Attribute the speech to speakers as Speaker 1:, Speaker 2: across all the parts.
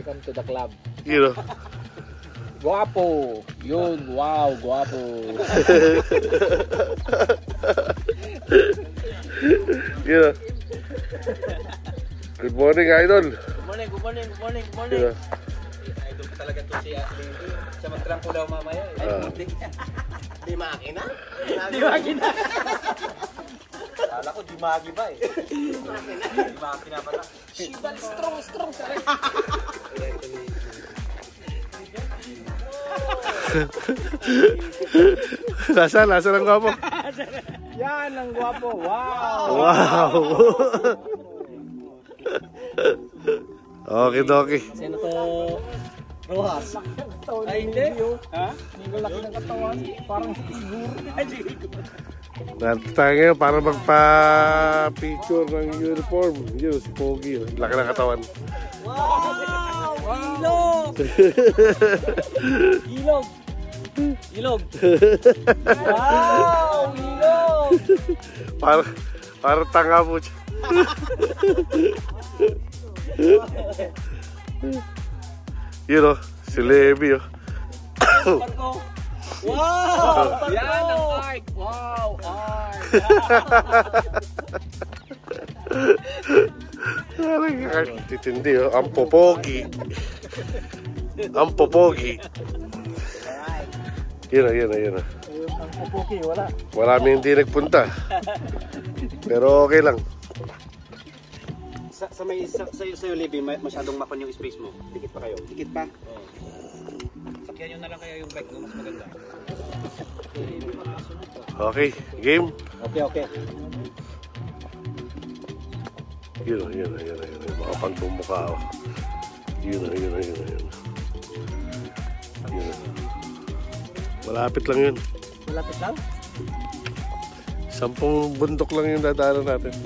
Speaker 1: Welcome to the club.
Speaker 2: You know.
Speaker 1: Guwapo. Yun, wow, guwapo.
Speaker 2: You know. Good morning, idol.
Speaker 1: Good morning, good morning, good morning, good morning.
Speaker 2: You know.
Speaker 1: Idol ko talaga to si Ashley. Siya magtrangko daw mamaya. Di makina? Di makina. Kala ko di magi ba eh. Di makina pala. Shibal, strong.
Speaker 2: Nasaan ang gwapo?
Speaker 1: Yan ang gwapo. Wow.
Speaker 2: Wow. Okay.
Speaker 1: Sino to? Rojas. Ay, hindi. Ha? Hindi laki ng katawan. Parang siguro.
Speaker 2: Narito tayo ngayon para magpa-picture ng uniform. Yun, si Pogi. Laki ng katawan.
Speaker 1: Wow! Ilog! Ilog! Wow! Ilog!
Speaker 2: Para tanga po siya. Yun o, si Levi o.
Speaker 1: Wow! Yan ang art! Wow! Art!
Speaker 2: Titindi o, ang popogi. Ang popogi. Yun o.
Speaker 1: Ang popogi, wala.
Speaker 2: Marami hindi nagpunta. Pero okay lang.
Speaker 3: Sa'yo, Levi, masyadong mapan yung space mo. Dikit pa kayo. Dikit pa?
Speaker 1: Oo. Sakyan nyo na lang kaya yung bike, no? Mas maganda.
Speaker 2: Okay, game?
Speaker 3: Okay.
Speaker 2: Yun. Makapagpumukha o. Yun. Malapit lang yun.
Speaker 1: Malapit lang?
Speaker 2: 10 bundok lang yung dadaanan natin.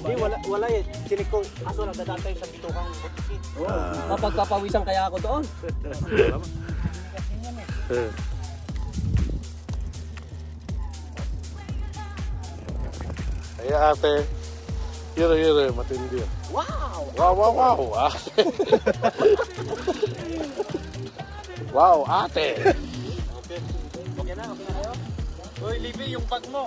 Speaker 3: Hindi, wala eh. Sinig ko, aso nagdadaan tayo sa bitukang butukin.
Speaker 1: Mapagpapawisan kaya ako doon.
Speaker 2: Ay ate. Yun, matindi.
Speaker 1: Wow!
Speaker 2: Wow, ate. Wow, ate.
Speaker 3: Okay na kayo? Uy, Levi, yung bag mo.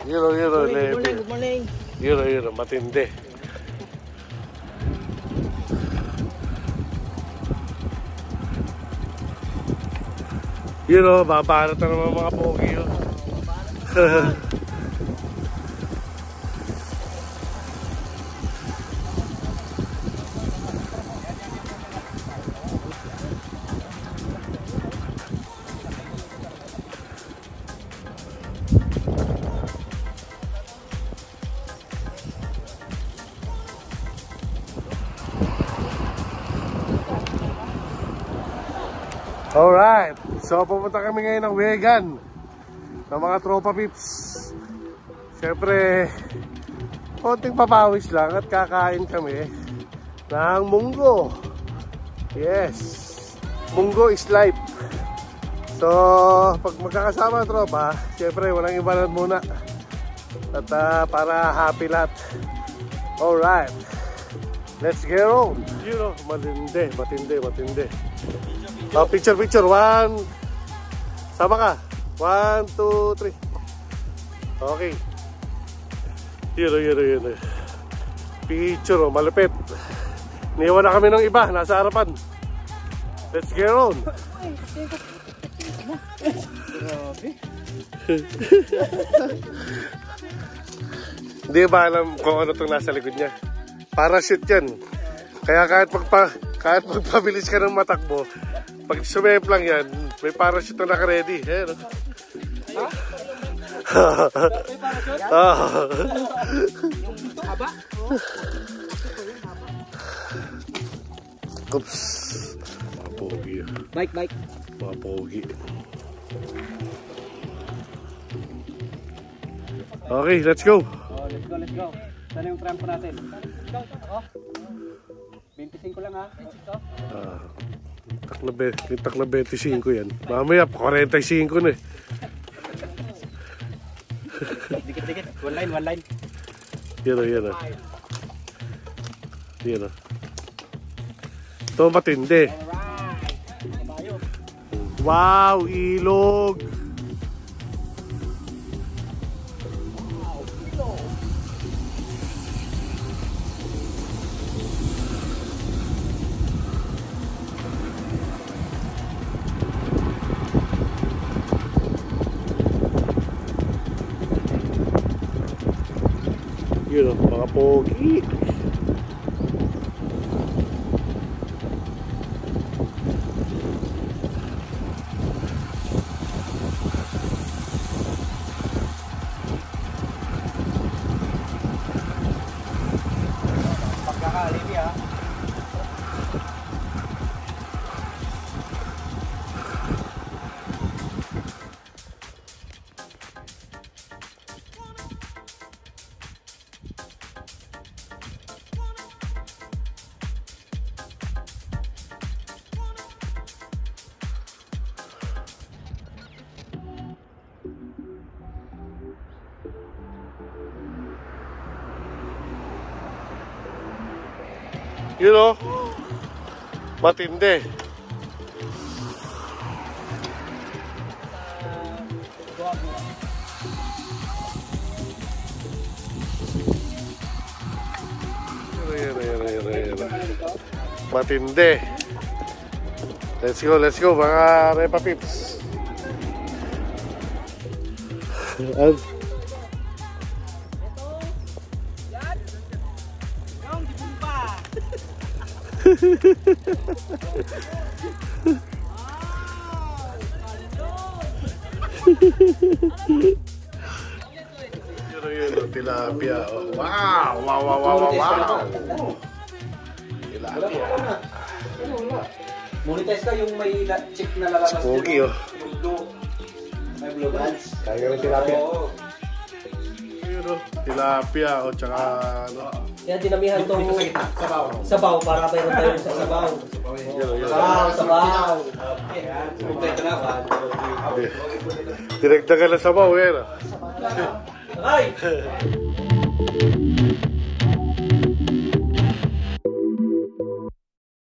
Speaker 2: Yun, Levi.
Speaker 1: Good morning.
Speaker 2: Yun, matindi. Yun o, babarat na naman mga pogi yun. Alright, so pupunta kami ngayon ng Wegan ng mga tropa pips. Siyempre, konting papawis lang at kakain kami ng munggo. Yes, munggo is life. So, pag magkakasama ang tropa, siyempre walang ibanan muna. At para happy lahat. Alright, let's get on. You know, matindi. Oh, picture. One. Sama ka. 1, 2, 3. Okay. Yun. Picture, oh, malupit. Niiwan na kami ng iba. Nasa harapan. Let's get on. Hindi ba alam kung ano itong nasa likod niya? Parachute yan. Kaya kahit magpabilis ka ng matakbo, pag sumemplang yan, may parachute na naka-ready. Eh, no?
Speaker 3: Haba?
Speaker 2: Oops. Mga pogi.
Speaker 3: Bike.
Speaker 2: Mga pogi. Okay, let's go.
Speaker 3: Oh, let's go. Sana yung trampo natin? 25 lang ha.
Speaker 2: Yung takla 25 yan. Mamaya, 45 na eh.
Speaker 3: Dikit. One line.
Speaker 2: Yan o. Ito matindi. Wow, ilog. Yun o, mga pogi.
Speaker 3: Pagkakalibi ha.
Speaker 2: Yun o, matindi. Yan. Matindi. Let's go mga Repa Pips. Yun, tilapia. Wow. Tilapia.
Speaker 3: Monetize ka yung may chick na lalabas.
Speaker 2: Pogi oh.
Speaker 3: Yung blue. May blue bands.
Speaker 2: Kaya ng tilapia.
Speaker 3: Oo.
Speaker 2: Yun oh, tilapia o tsaka ano.
Speaker 1: Yan, dinamihan itong sabaw para mayroon tayo sa sabaw. Sabaw. Kompleto na ba?
Speaker 2: Direkta ka na sabaw yan ah.
Speaker 1: Ay!